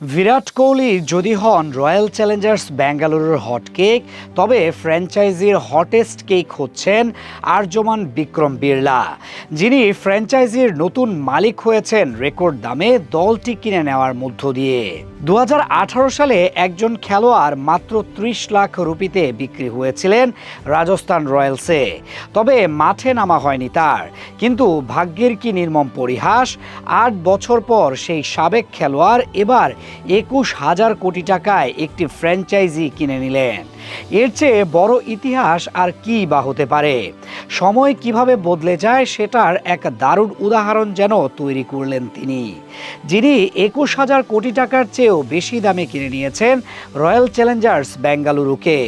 বিরাট কোহলি যদি হন royal Challengers ব্যাঙ্গালুরুর hotcake, তবে ফ্র্যাঞ্চাইজির হটেস্ট কেক হচ্ছেন আর্যমান বিক্রম বিড়লা, যিনি ফ্র্যাঞ্চাইজির নতুন মালিক হয়েছেন রেকর্ড দামে দলটি কিনে নেওয়ার মধ্য দিয়ে। 2018 সালে একজন খেলোয়াড় মাত্র 30 লাখ রুপিতে বিক্রি হয়েছিলেন রাজস্থান রয়্যালসে, তবে মাঠে নামা হয়নি তার। কিন্তু ভাগ্যের কি নির্মম পরিহাস, 8 বছর পর সেই সাবেক খেলোয়াড় এবার 21,000 কোটি টাকায় একটি ফ্র্যাঞ্চাইজি কিনে নিলেন। এর চেয়ে বড় ইতিহাস আর কি বা হতে পারে। সময় কিভাবে বদলে যায় সেটার এক দারুণ উদাহরণ যেন তৈরি করলেন তিনি, যিনি 21,000 কোটি টাকার চেয়েও বেশি দামে কিনে নিয়েছেন রয়্যাল চ্যালেঞ্জার্স বেঙ্গালুরুকে।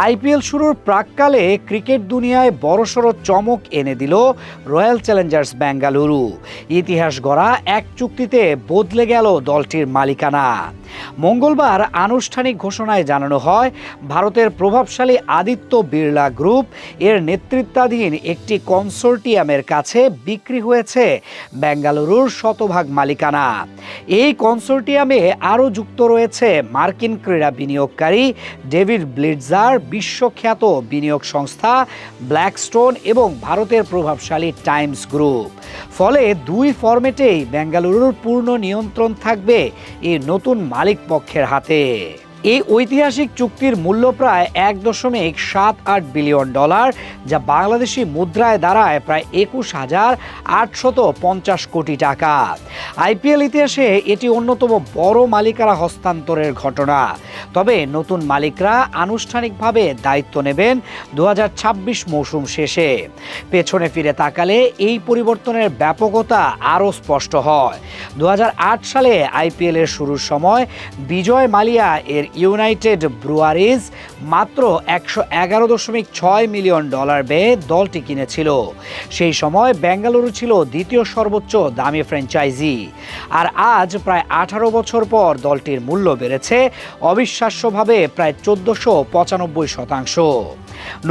আইপিএল শুরুর প্রাক্কালে ক্রিকেট দুনিয়ায় বড়সড় চমক এনে দিল রয়্যাল চ্যালেঞ্জার্স বেঙ্গালুরু। ইতিহাস গড়া এক চুক্তিতে বদলে গেল দলটির মালিকানা। মঙ্গলবার আনুষ্ঠানিক ঘোষণায় জানানো হয়, ভারতের প্রভাবশালী আদিত্য বিড়লা গ্রুপ এর নেতৃত্বাধীন একটি কনসোর্টিয়ামের কাছে বিক্রি হয়েছে বেঙ্গালুরুর শতভাগ মালিকানা। এই কনসোর্টিয়ামে আরও যুক্ত রয়েছে মার্কিন ক্রীড়া বিনিয়োগকারী ডেভিড ব্লিটজার, বিশ্বখ্যাত বিনিয়োগ সংস্থা ব্ল্যাকস্টোন এবং ভারতের প্রভাবশালী টাইমস গ্রুপ। ফলে দুই ফরম্যাটেই বেঙ্গালুরুর পূর্ণ নিয়ন্ত্রণ থাকবে এই নতুন মালিক পক্ষের হাতে। এই ঐতিহাসিক চুক্তির মূল্য প্রায় $1.78 বিলিয়ন, যা বাংলাদেশি মুদ্রায় দাঁড়ায় প্রায় 21,850 কোটি টাকা। আইপিএল ইতিহাসে এটি অন্যতম বড় মালিকানা হস্তান্তরের ঘটনা। তবে নতুন মালিকরা আনুষ্ঠানিকভাবে দায়িত্ব নেবেন 2026 মৌসুম শেষে। পেছনে ফিরে তাকালে এই পরিবর্তনের ব্যাপকতা আরও স্পষ্ট হয়। 2008 সালে আইপিএল এর শুরুর সময় বিজয় মালিয়া এর ইউনাইটেড ব্রুয়ারিজ মাত্র $111.6 মিলিয়ন ব্যয়ে দলটি কিনেছিল। সেই সময় বেঙ্গালুরু ছিল দ্বিতীয় সর্বোচ্চ দামি ফ্র্যাঞ্চাইজি। আর আজ প্রায় 18 বছর পর দলটির মূল্য বেড়েছে অবিশ্বাস্যভাবে প্রায় 1495%।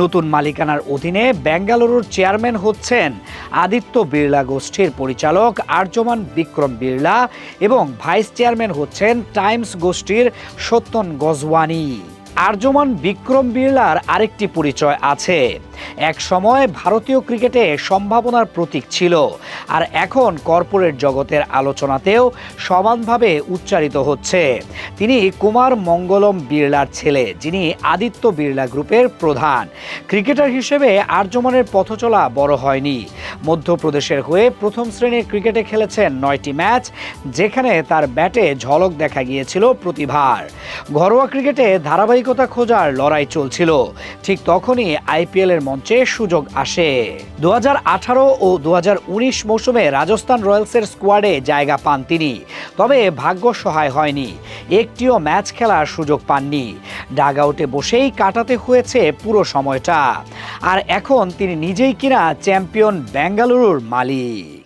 নতুন মালিকানার অধীনে বেঙ্গালুরুর চেয়ারম্যান হচ্ছেন আদিত্য বিড়লা গোষ্ঠীর পরিচালক আর্যমান বিক্রম বিড়লা এবং ভাইস চেয়ারম্যান হচ্ছেন টাইমস গোষ্ঠীর সত্যন গজওয়ানি। আর্যমান বিক্রম বিড়লার আরেকটি পরিচয় আছে। এক সময় ভারতীয় ক্রিকেটে সম্ভাবনার প্রতীক ছিল, আর এখন কর্পোরেট জগতের আলোচনাতেও সমানভাবে উচ্চারিত হচ্ছে। তিনি কুমার মঙ্গলম বিড়লার ছেলে, যিনি আদিত্য বিড়লা গ্রুপের প্রধান। ক্রিকেটার হিসেবে আর্যমানের পথচলা বড় হয়নি। মধ্যপ্রদেশের হয়ে প্রথম শ্রেণীর ক্রিকেটে খেলেছেন 9টি ম্যাচ, যেখানে তার ব্যাটে ঝলক দেখা গিয়েছিল প্রতিভার। ঘরোয়া ক্রিকেটে ধারাবাহিকতা খোঁজার লড়াই চলছিল। ঠিক তখনই আইপিএল এর মঞ্চে সুযোগ আসে। 2018 ও 2019 মৌসুমে রাজস্থান রয়্যালসের স্কোয়াডে জায়গা পান তিনি, তবে ভাগ্য সহায় হয়নি। একটিও ম্যাচ খেলার সুযোগ পাননি। ডাগ আউটে বসেই কাটাতে হয়েছে পুরো সময়টা। আর এখন তিনি নিজেই কিনা চ্যাম্পিয়ন বেঙ্গালুরুর মালিক।